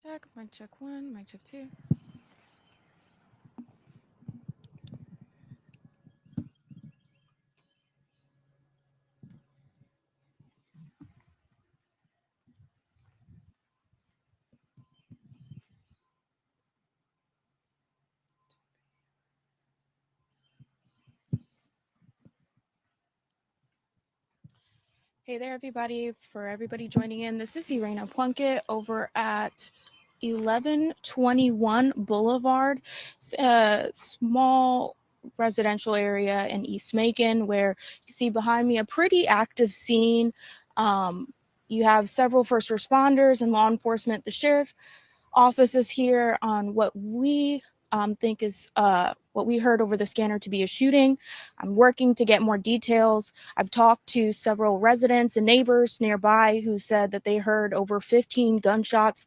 Mic check one, mic check two. Hey there, everybody. For everybody joining in, this is Irena Plunkett over at 1121 Boulevard, a small residential area in East Macon, where you see behind me a pretty active scene. You have several first responders and law enforcement. The sheriff office is here on what we think is what we heard over the scanner to be a shooting. I'm working to get more details. I've talked to several residents and neighbors nearby who said that they heard over 15 gunshots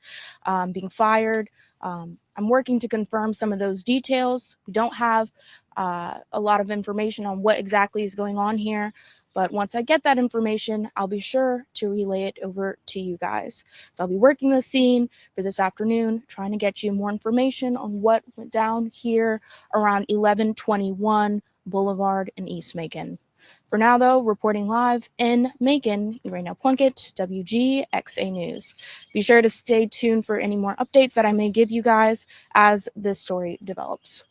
being fired. I'm working to confirm some of those details. We don't have a lot of information on what exactly is going on here, but once I get that information, I'll be sure to relay it over to you guys. So I'll be working the scene for this afternoon, trying to get you more information on what went down here around 1121 Boulevard in East Macon. For now, though, reporting live in Macon, Irena Plunkett, WGXA News. Be sure to stay tuned for any more updates that I may give you guys as this story develops.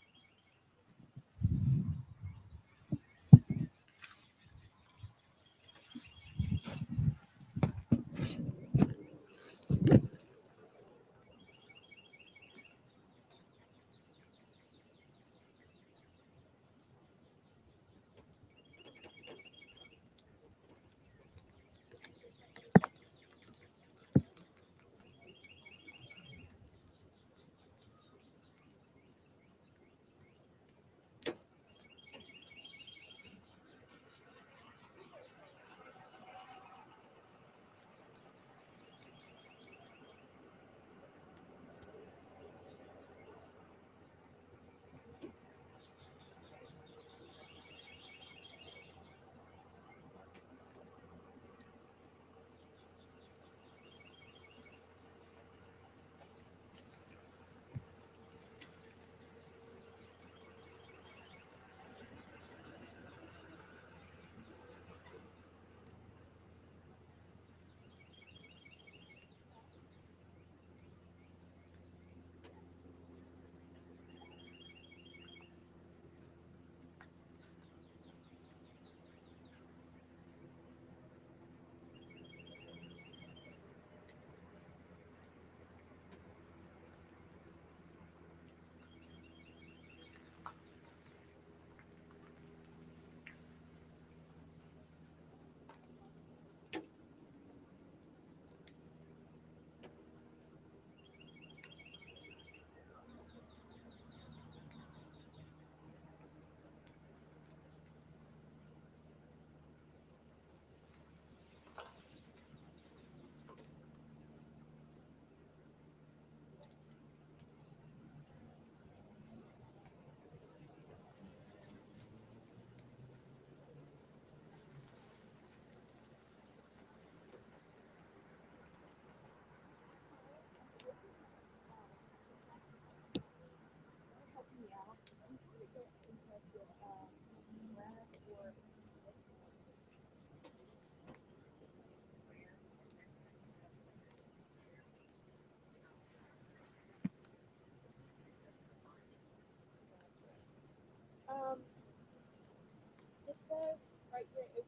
It says right here if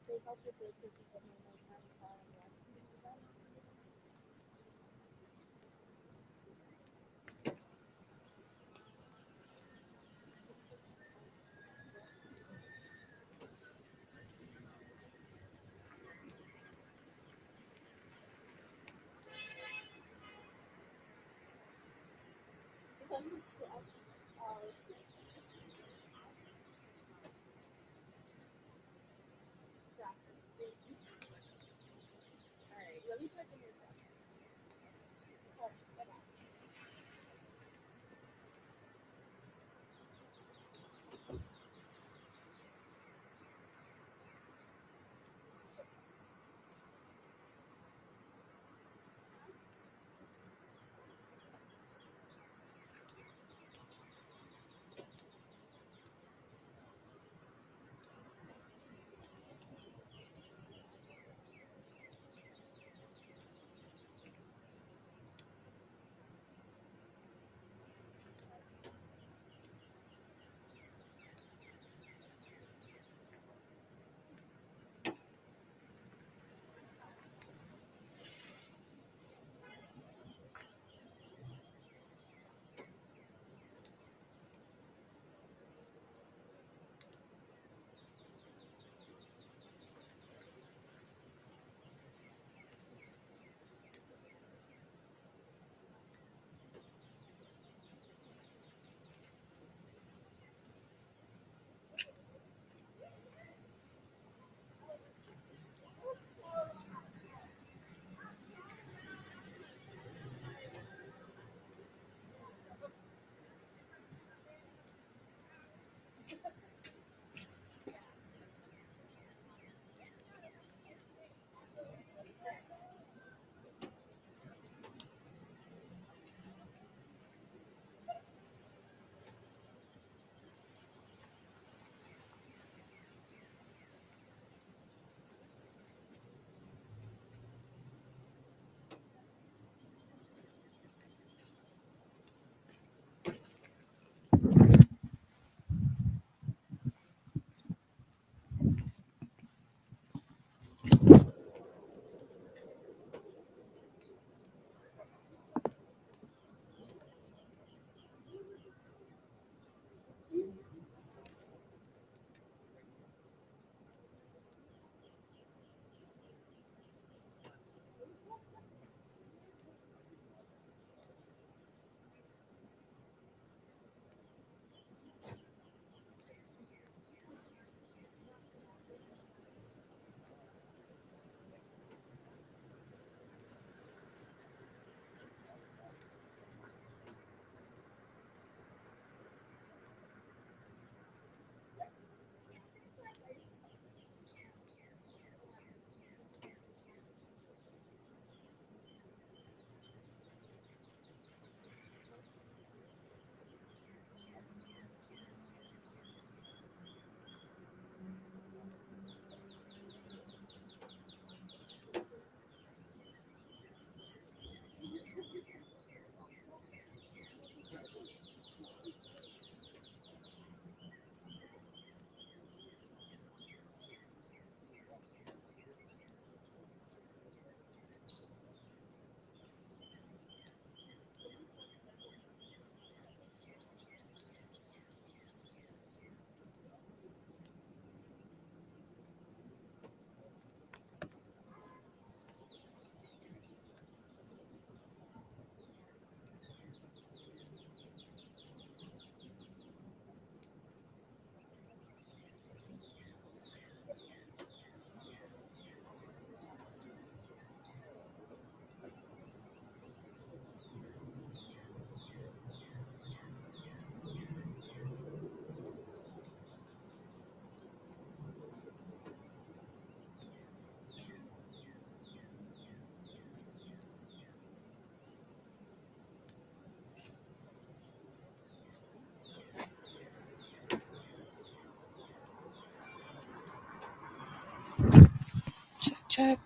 they help with this, this is what my time.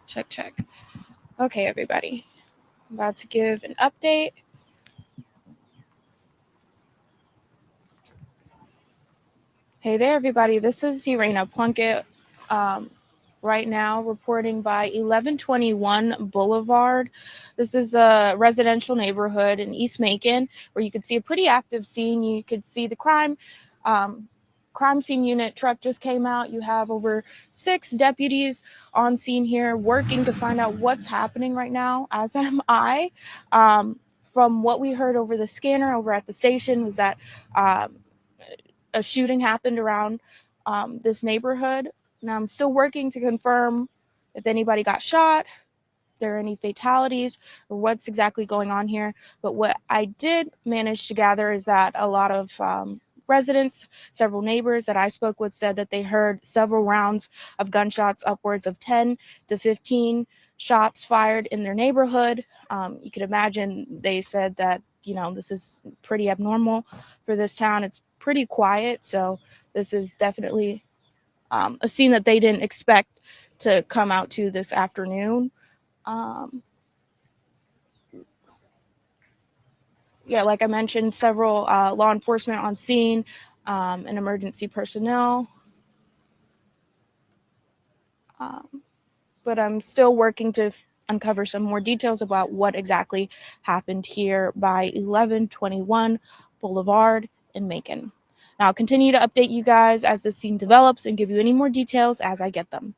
check. Okay, everybody. I'm about to give an update. Hey there, everybody. This is Urena Plunkett. Right now, reporting by 1121 Boulevard. This is a residential neighborhood in East Macon where you could see a pretty active scene. You could see the crime scene unit truck just came out. You have over 6 deputies on scene here working to find out what's happening right now, as am I. From what we heard over the scanner over at the station was that a shooting happened around this neighborhood. Now I'm still working to confirm if anybody got shot, if there are any fatalities, or what's exactly going on here. But what I did manage to gather is that a lot of residents, several neighbors that I spoke with, said that they heard several rounds of gunshots, upwards of 10 to 15 shots fired in their neighborhood. You could imagine they said that, this is pretty abnormal for this town. It's pretty quiet, so this is definitely a scene that they didn't expect to come out to this afternoon. Yeah, like I mentioned, several law enforcement on scene and emergency personnel. But I'm still working to uncover some more details about what exactly happened here by 1121 Boulevard in Macon. Now, I'll continue to update you guys as the scene develops and give you any more details as I get them.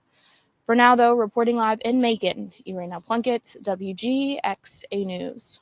For now, though, reporting live in Macon, Urena Plunkett, WGXA News.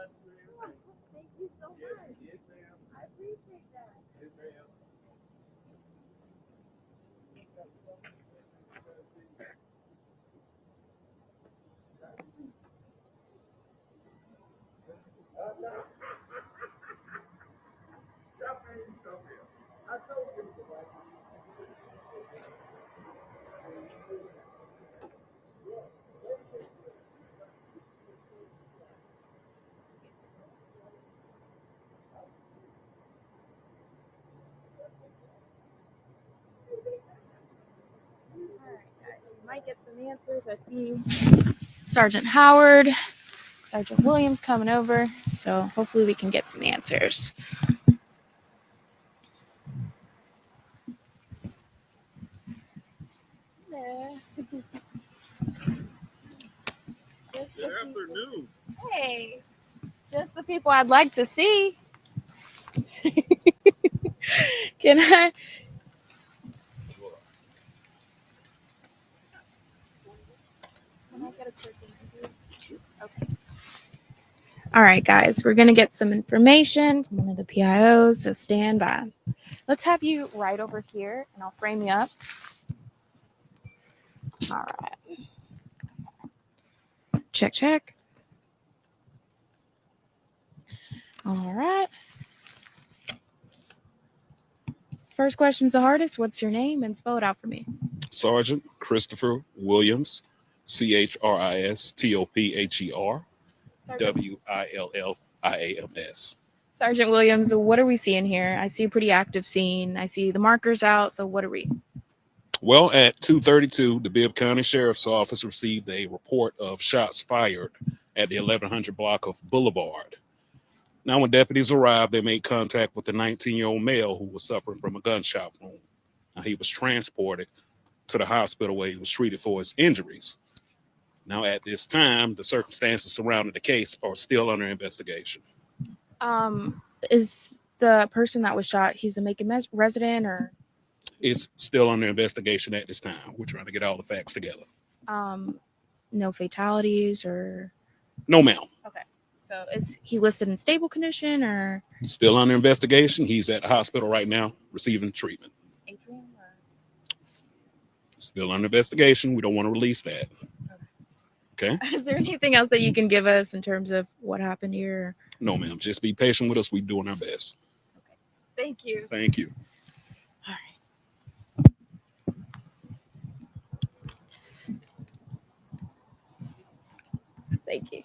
Thank you so much. I appreciate that. All right, guys. You might get some answers. I see Sergeant Howard, Sergeant Williams coming over, so hopefully we can get some answers. Hello. Good afternoon. Hey, just the people I'd like to see. Can I? Can I get a quick interview? Okay. All right, guys, we're gonna get some information from one of the PIOs, so stand by. Let's have you right over here, and I'll frame you up. All right. Check, check. All right. First question's the hardest. What's your name? And spell it out for me. Sergeant Christopher Williams, CHRISTOPHER, WILLIAMS. Sergeant Williams, what are we seeing here? I see a pretty active scene. I see the markers out. So what are we? Well, at 2:32, the Bibb County Sheriff's Office received a report of shots fired at the 1100 block of Boulevard. Now, when deputies arrived, they made contact with a 19-year-old male who was suffering from a gunshot wound. Now, he was transported to the hospital where he was treated for his injuries. Now, at this time, the circumstances surrounding the case are still under investigation. Is the person that was shot, he's a Macon resident, or? It's still under investigation at this time. We're trying to get all the facts together. No fatalities or? No, ma'am. Okay. So is he listed in stable condition or? Still under investigation. He's at the hospital right now receiving treatment. Atrium or? Still under investigation. We don't want to release that. Okay. Is there anything else that you can give us in terms of what happened here? No, ma'am. Just be patient with us. We're doing our best. Okay. Thank you. Thank you. All right. Thank you.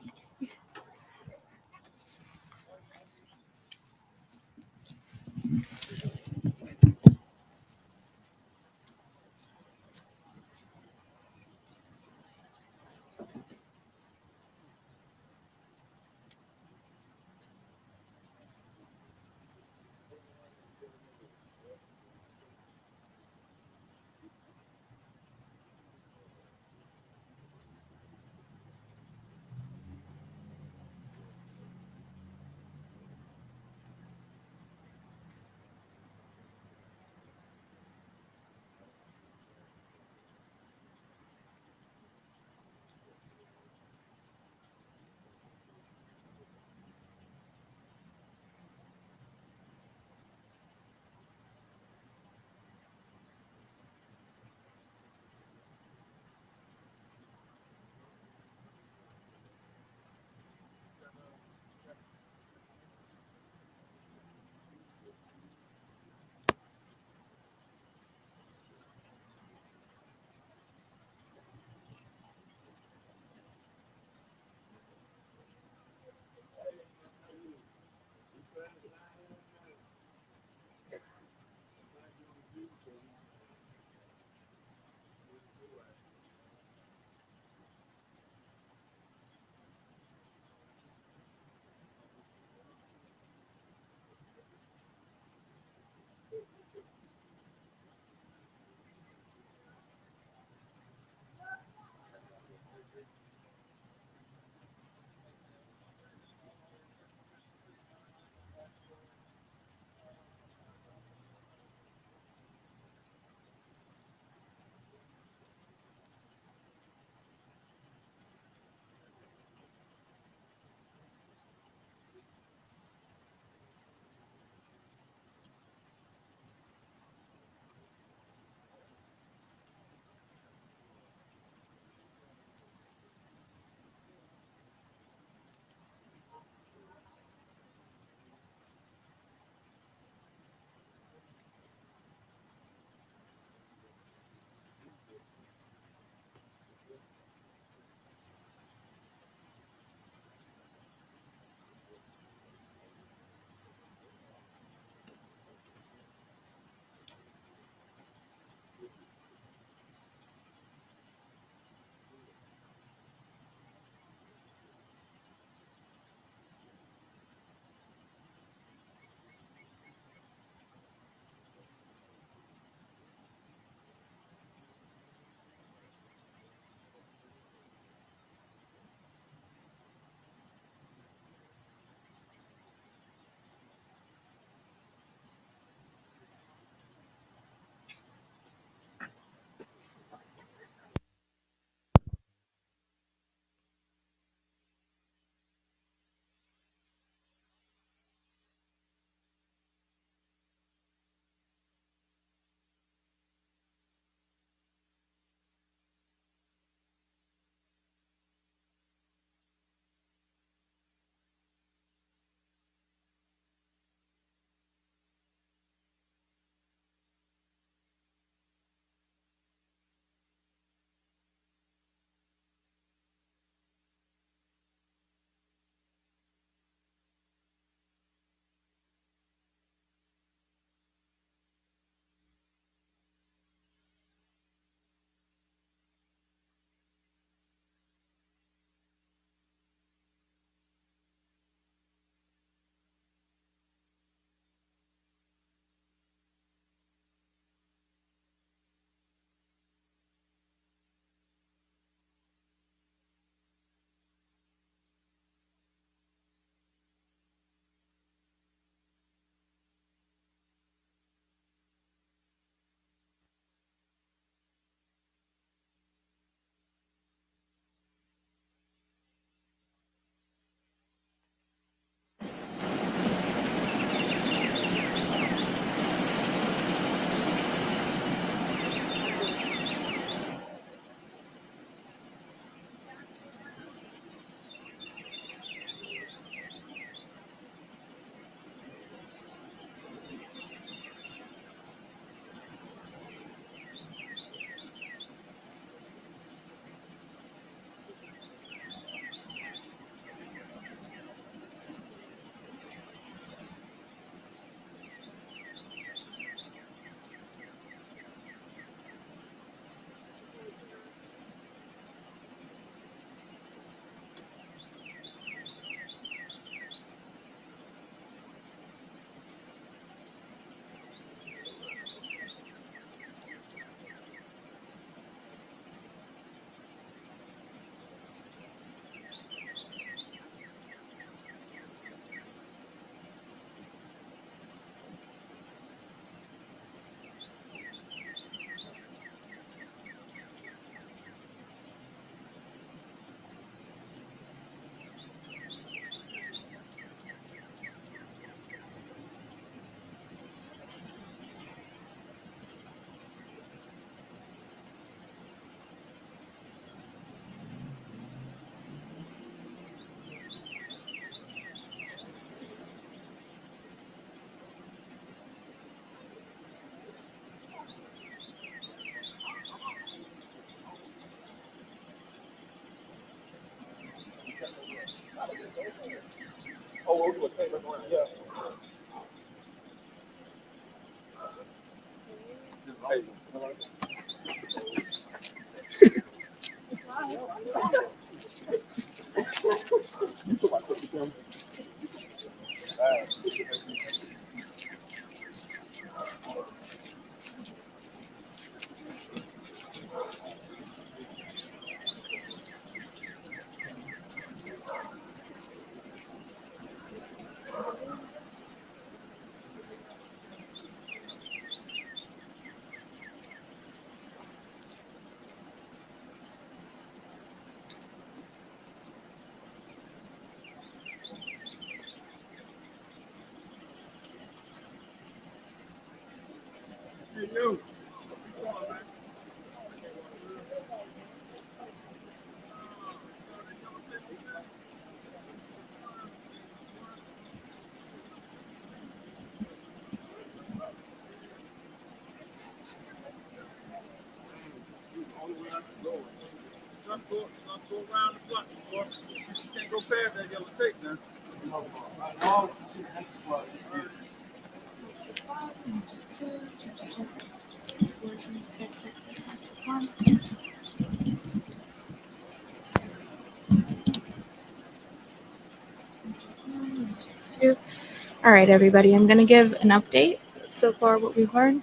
All right, everybody, I'm going to give an update so far what we've learned.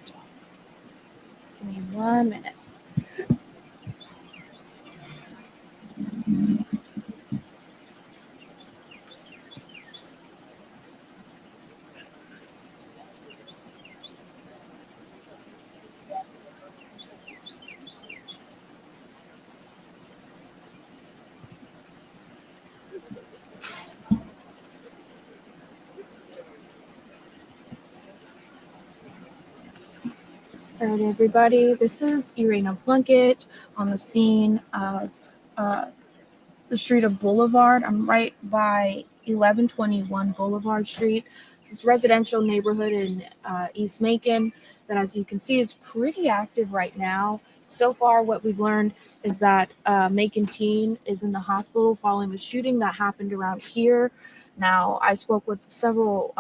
Give me 1 minute. All right, everybody, this is Irina Plunkett on the scene of the street of Boulevard. I'm right by 1121 Boulevard Street. This is a residential neighborhood in East Macon that, as you can see, is pretty active right now. So far, what we've learned is that Macon teen is in the hospital following the shooting that happened around here. Now, I spoke with several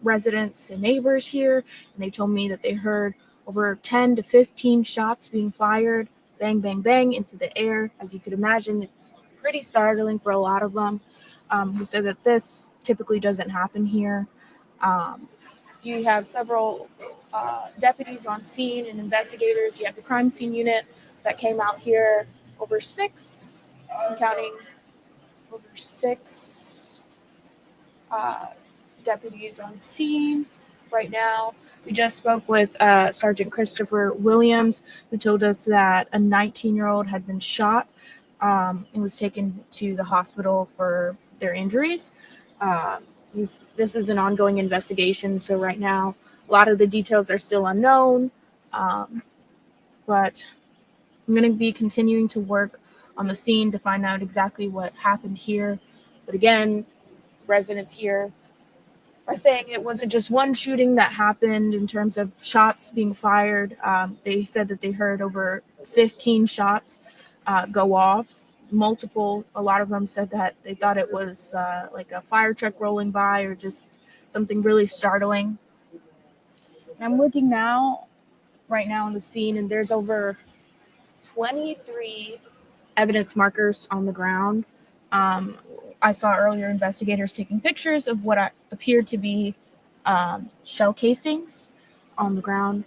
residents and neighbors here, and they told me that they heard over 10 to 15 shots being fired, bang, bang, bang, into the air. As you could imagine, it's pretty startling for a lot of them, who said that this typically doesn't happen here. You have several deputies on scene and investigators. You have the crime scene unit that came out here, over six, I'm counting, over six deputies on scene right now. We just spoke with Sergeant Christopher Williams, who told us that a 19-year-old had been shot and was taken to the hospital for their injuries. This is an ongoing investigation, so right now a lot of the details are still unknown, but I'm going to be continuing to work on the scene to find out exactly what happened here. But again, residents here are saying it wasn't just one shooting that happened in terms of shots being fired. They said that they heard over 15 shots go off, multiple. A lot of them said that they thought it was like a fire truck rolling by or just something really startling. And I'm looking right now on the scene, and there's over 23 evidence markers on the ground. I saw earlier investigators taking pictures of what appeared to be shell casings on the ground.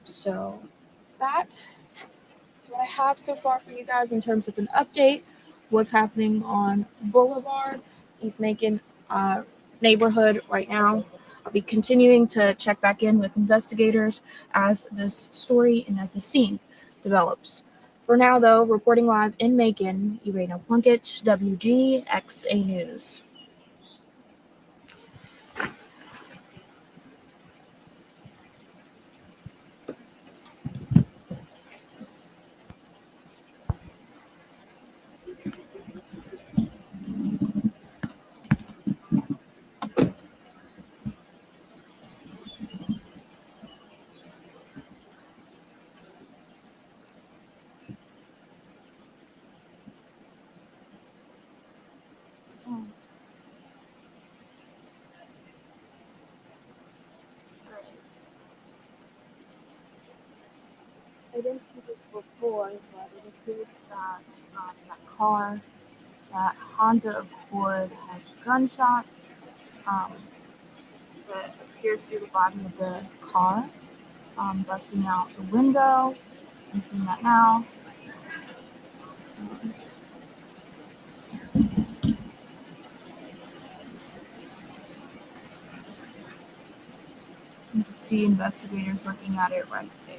So that is what I have so far for you guys in terms of an update. What's happening on Boulevard, East Macon neighborhood right now. I'll be continuing to check back in with investigators as this story and as the scene develops. For now, though, reporting live in Macon, Irina Plunkett, WGXA News. didn't see this before, but it appears that that car, that Honda Accord, has gunshots that appears through the body of the car, busting out the window. I'm seeing that now. You can see investigators looking at it right there.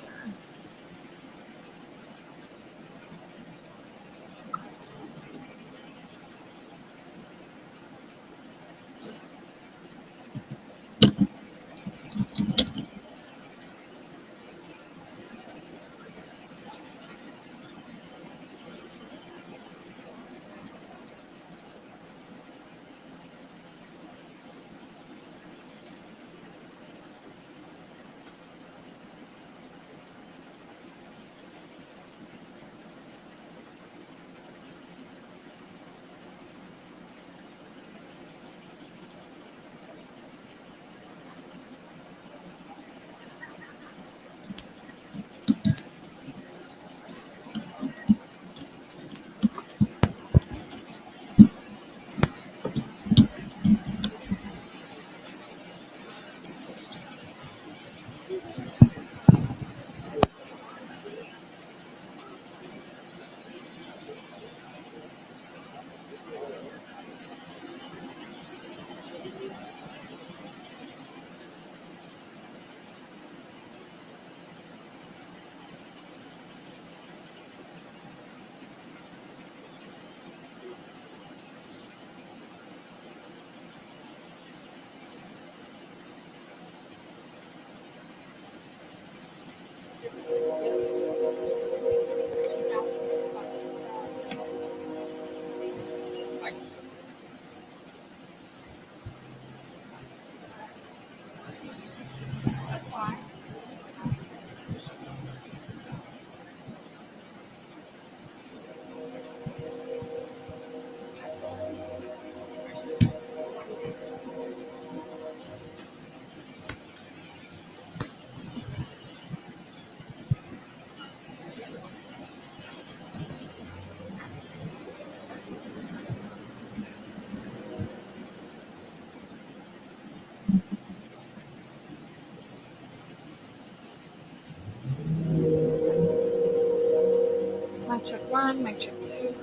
Mic check 1, mic check 2.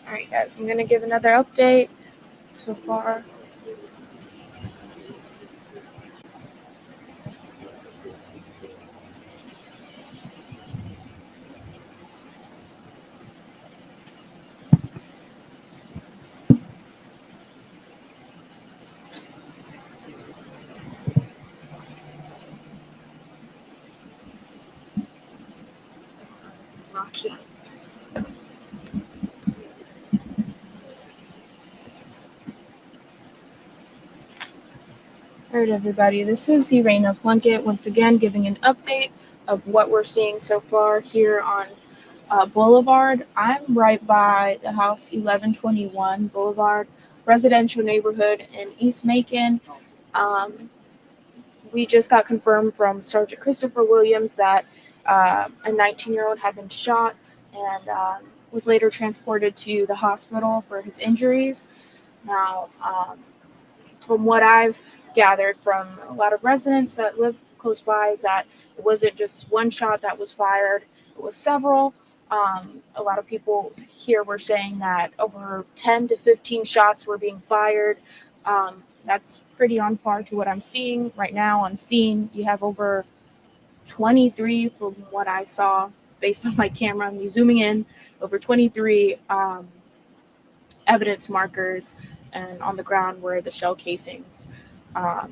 Alright guys, I'm gonna give another update so far. Rocky. Alright everybody, this is Irena Plunkett once again giving an update of what we're seeing so far here on Boulevard. I'm right by the house 1121 Boulevard, residential neighborhood in East Macon. We just got confirmed from Sergeant Christopher Williams that a 19-year-old had been shot and was later transported to the hospital for his injuries. Now, from what I've gathered from a lot of residents that live close by, is that it wasn't just one shot that was fired, it was several. A lot of people here were saying that over 10 to 15 shots were being fired. That's pretty on par to what I'm seeing right now on scene. You have over 23 from what I saw based on my camera. Me zooming in, over 23 evidence markers, and on the ground were the shell casings. I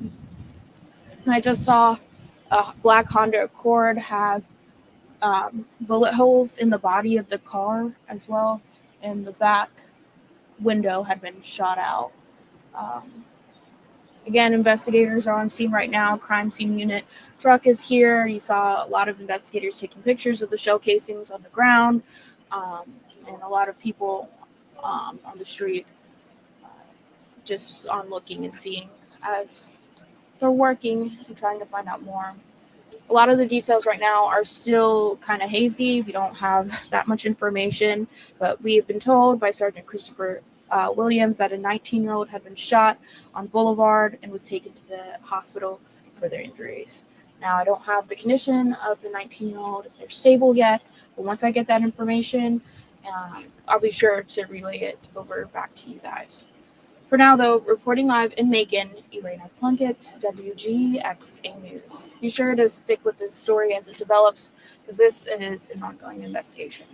just saw a black Honda Accord have bullet holes in the body of the car as well, and the back window had been shot out. Again, investigators are on scene right now. Crime scene unit truck is here. You saw a lot of investigators taking pictures of the shell casings on the ground, and a lot of people on the street just on looking and seeing as they're working and trying to find out more. A lot of the details right now are still kind of hazy. We don't have that much information, but we have been told by Sergeant Christopher Williams that a 19-year-old had been shot on Boulevard and was taken to the hospital for their injuries. Now, I don't have the condition of the 19-year-old. They're stable yet, but once I get that information, I'll be sure to relay it over back to you guys. For now, though, reporting live in Macon, Irena Plunkett, WGXA News. Be sure to stick with this story as it develops, because this is an ongoing investigation.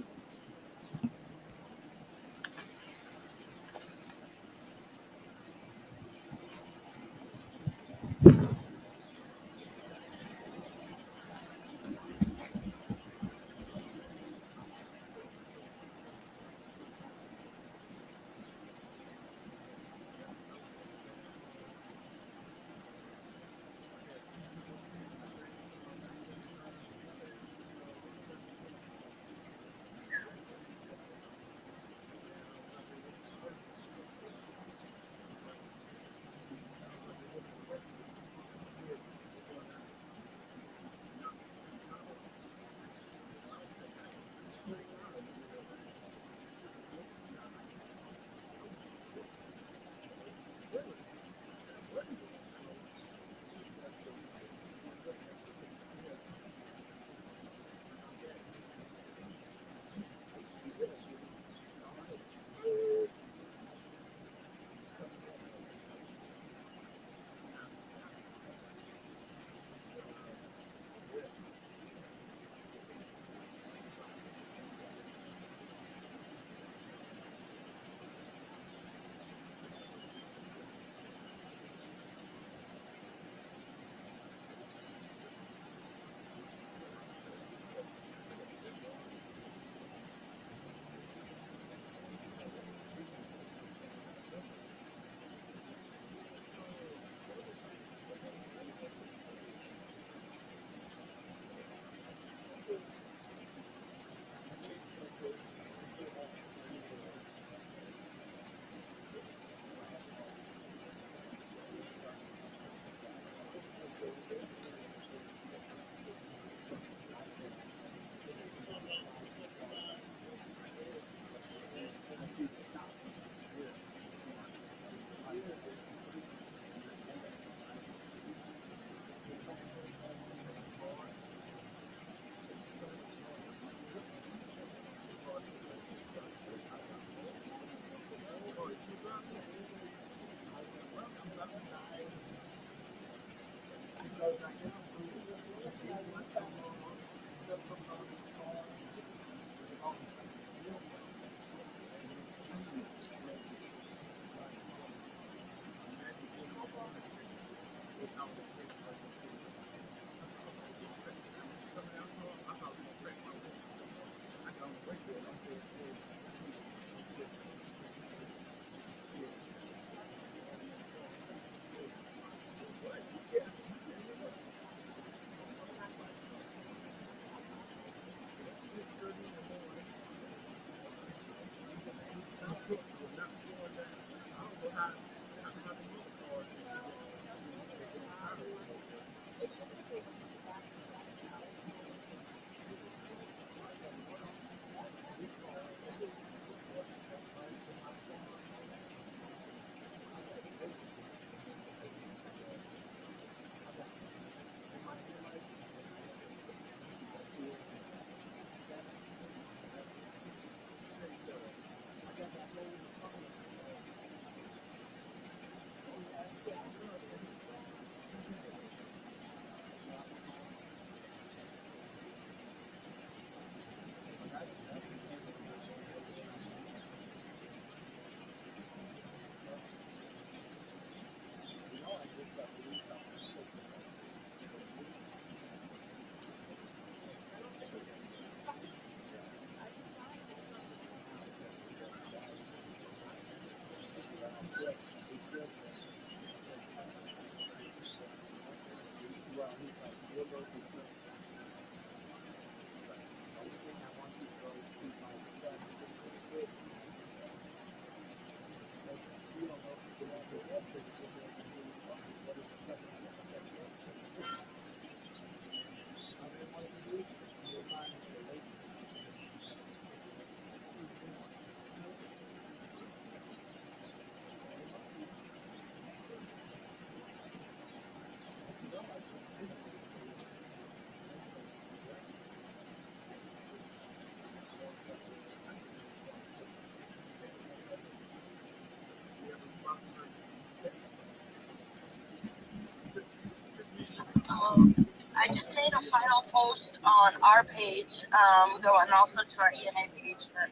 I just made a final post on our page, going also to our ENA page. That,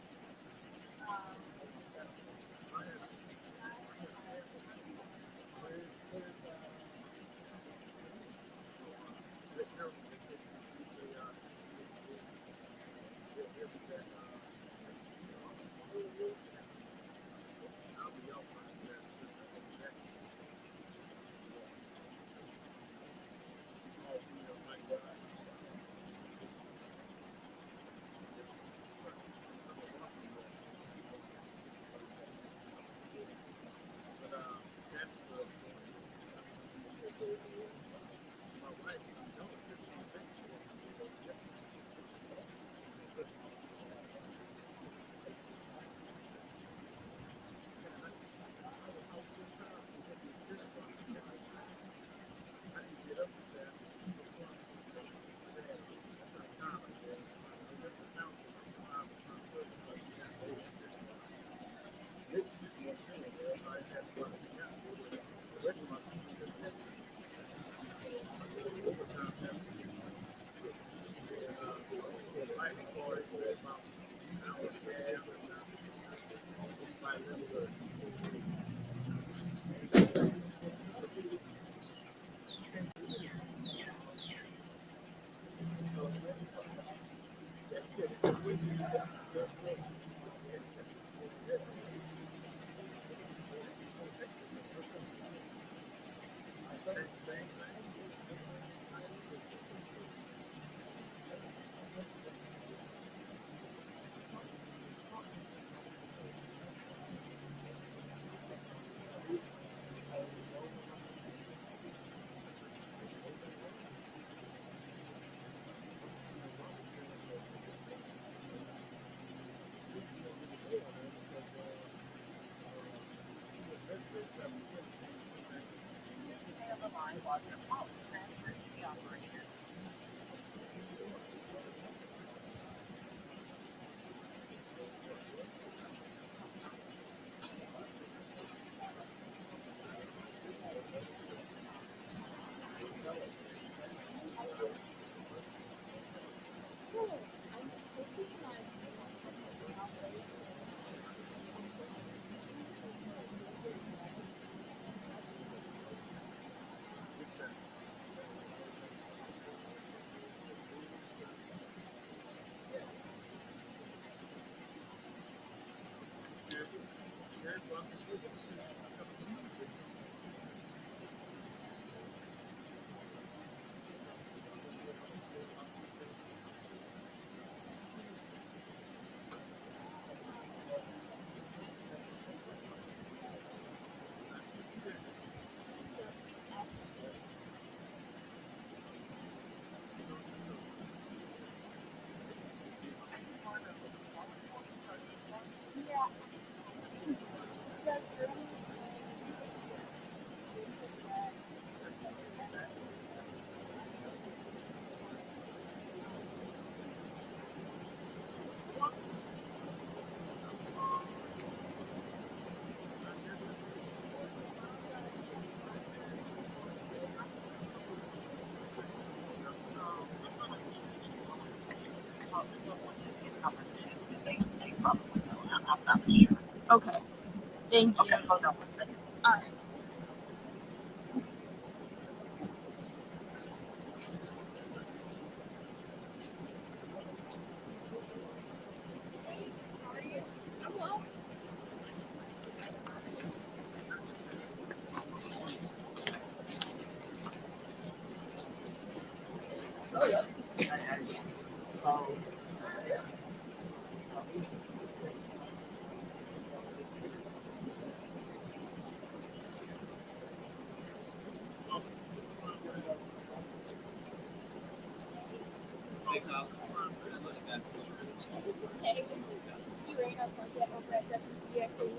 Okay. Thank you. okay, hold on one second. All right. Hey, you ran up on that over at WGX.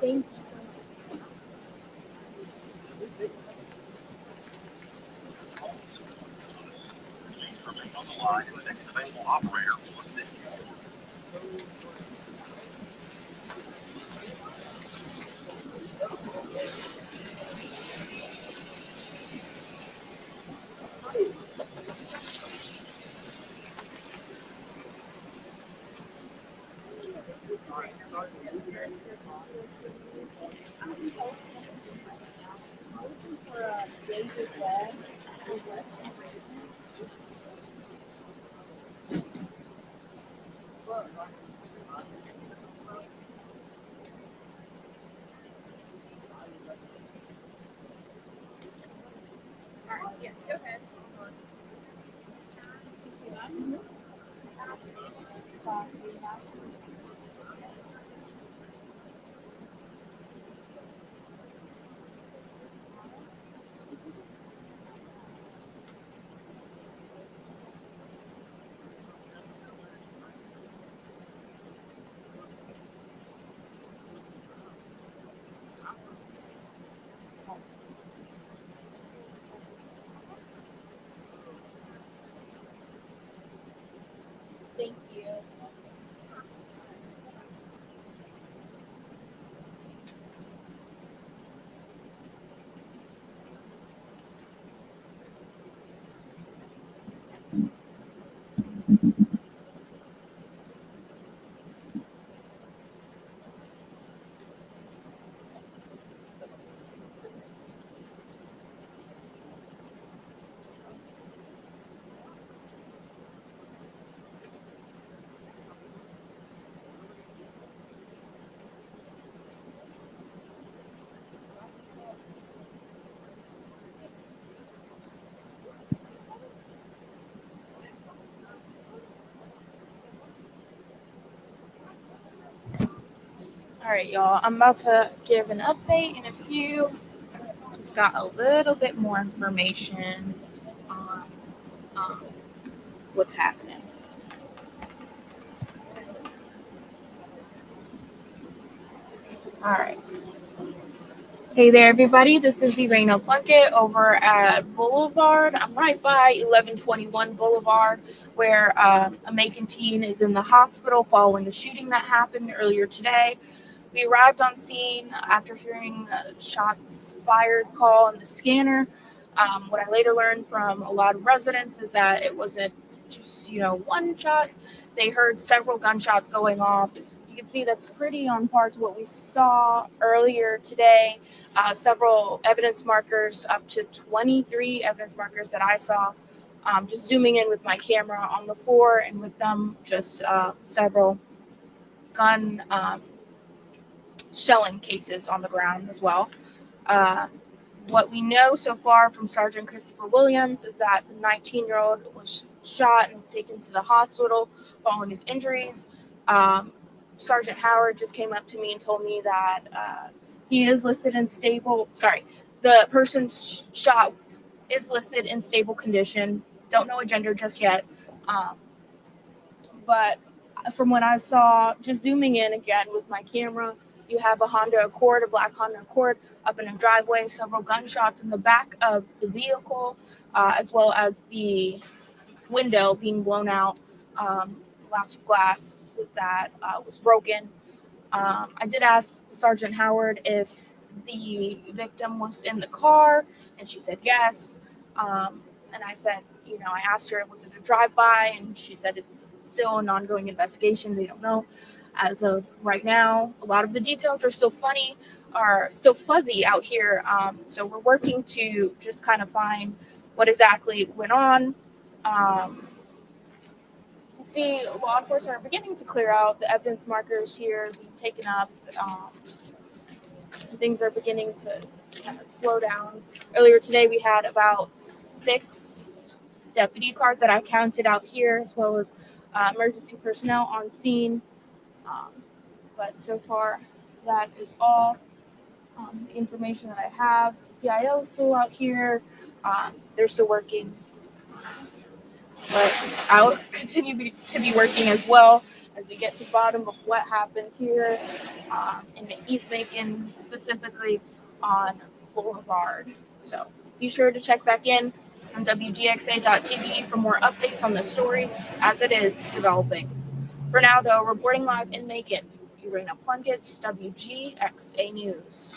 Thank you. Yes, go ahead. Thank you. All right, y'all. I'm about to give an update in a few. Just got a little bit more information on um, what's happening. All right. Hey there, everybody. This is Irene Plunkett over at Boulevard. I'm right by 1121 Boulevard, where a Macon teen is in the hospital following a shooting that happened earlier today. We arrived on scene after hearing a shots fired call in the scanner. What I later learned from a lot of residents is that it wasn't just, one shot. They heard several gunshots going off. You can see that's pretty on par to what we saw earlier today. Several evidence markers, up to 23 evidence markers that I saw. Just zooming in with my camera on the floor, and with them just several gun shelling cases on the ground as well. What we know so far from Sergeant Christopher Williams is that the 19-year-old was shot and was taken to the hospital following his injuries. Sergeant Howard just came up to me and told me that he is listed in stable. Sorry, the person shot is listed in stable condition. Don't know a gender just yet. But from what I saw, just zooming in again with my camera, you have a Honda Accord, a black Honda Accord, up in a driveway, several gunshots in the back of the vehicle, as well as the window being blown out, lots of glass that was broken. I did ask Sergeant Howard if the victim was in the car, and she said yes. And I said, I asked her, was it a drive-by? And she said it's still an ongoing investigation. They don't know as of right now. A lot of the details are still fuzzy out here. So we're working to just kind of find what exactly went on. See, law enforcement are beginning to clear out the evidence markers here, being taken up. Things are beginning to kind of slow down. Earlier today, we had about 6 deputy cars that I counted out here, as well as emergency personnel on scene. But so far, that is all the information that I have. PIO is still out here. They're still working. But I'll continue to be working as well as we get to the bottom of what happened here in East Macon, specifically on Boulevard. So be sure to check back in on WGXA.TV for more updates on the story as it is developing. For now, though, reporting live in Macon, Irina Plunkett, WGXA News.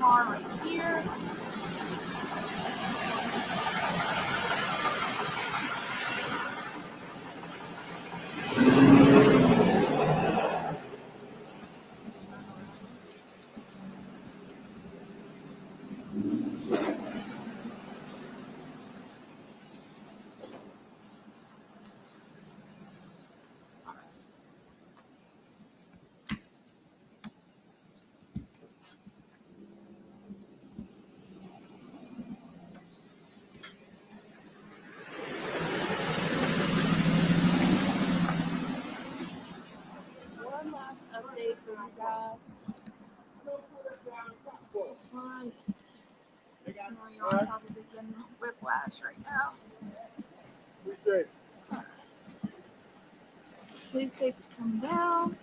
car right here. One last update for you guys. I know y'all probably getting whiplash right now. Police tape is coming down.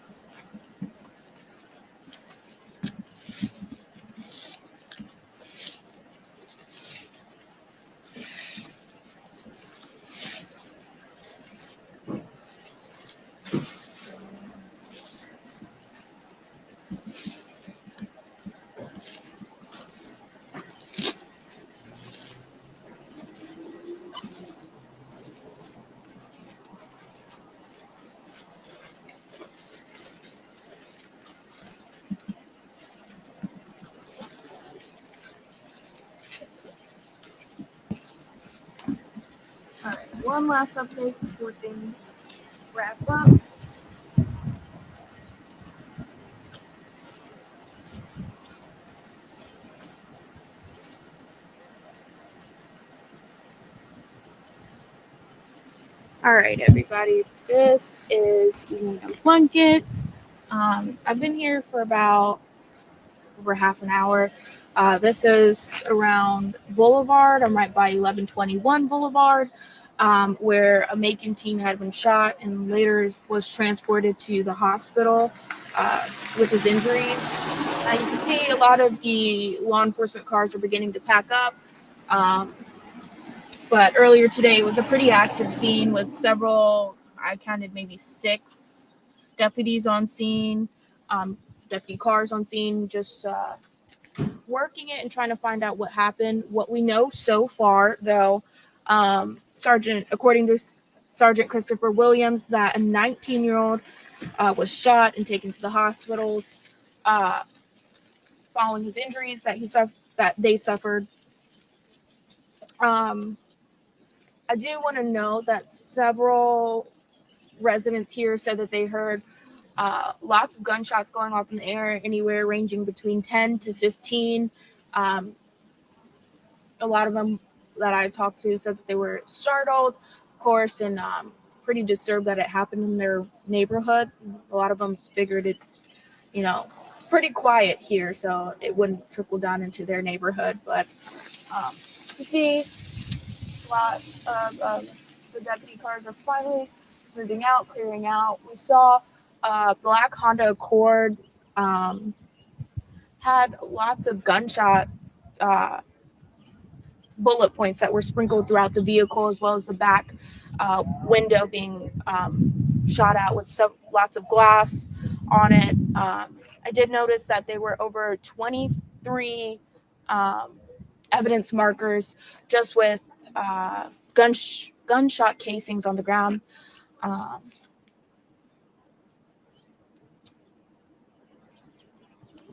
All right, one last update before things wrap up. All right, everybody. This is Evening Plunkett. I've been here for about over half an hour. This is around Boulevard. I'm right by 1121 Boulevard, where a Macon teen had been shot and later was transported to the hospital with his injuries. You can see a lot of the law enforcement cars are beginning to pack up. But earlier today, it was a pretty active scene with several, I counted maybe 6 deputies on scene, deputy cars on scene, just working it and trying to find out what happened. What we know so far, though, according to Sergeant Christopher Williams, that a 19-year-old was shot and taken to the hospitals following his injuries that they suffered. I do want to know that several residents here said that they heard lots of gunshots going off in the air, anywhere ranging between 10 to 15. A lot of them that I talked to said that they were startled, of course, and pretty disturbed that it happened in their neighborhood. A lot of them figured it, it's pretty quiet here, so it wouldn't trickle down into their neighborhood. But you see, lots of the deputy cars are finally moving out, clearing out. We saw a black Honda Accord had lots of gunshots, bullet points that were sprinkled throughout the vehicle, as well as the back window being shot out with lots of glass on it. I did notice that there were over 23 evidence markers just with gunshot casings on the ground.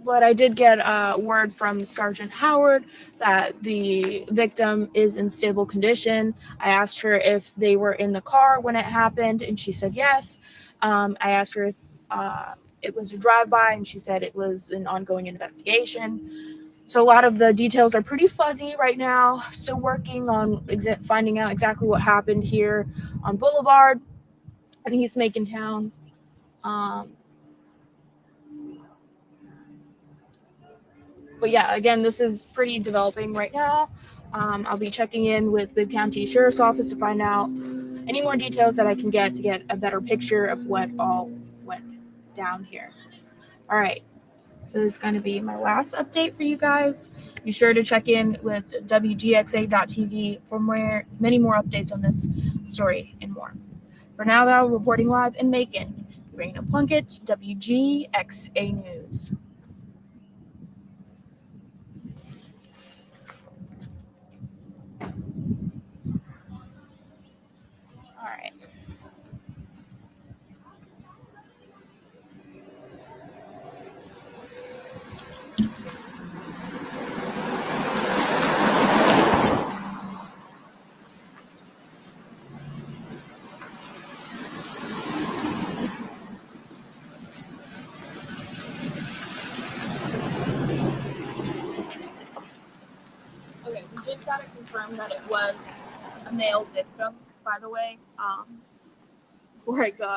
But I did get word from Sergeant Howard that the victim is in stable condition. I asked her if they were in the car when it happened, and she said yes. I asked her if it was a drive-by, and she said it was an ongoing investigation. So a lot of the details are pretty fuzzy right now. Still working on finding out exactly what happened here on Boulevard in East Macon Town. But yeah, again, this is pretty developing right now. I'll be checking in with Bibb County Sheriff's Office to find out any more details that I can get to get a better picture of what all went down here. All right. So this is going to be my last update for you guys. Be sure to check in with WGXA.tv for many more updates on this story and more. For now, though, reporting live in Macon, Raina Plunkett, WGXA News. just got to confirm that it was a male victim, by the way, before I go.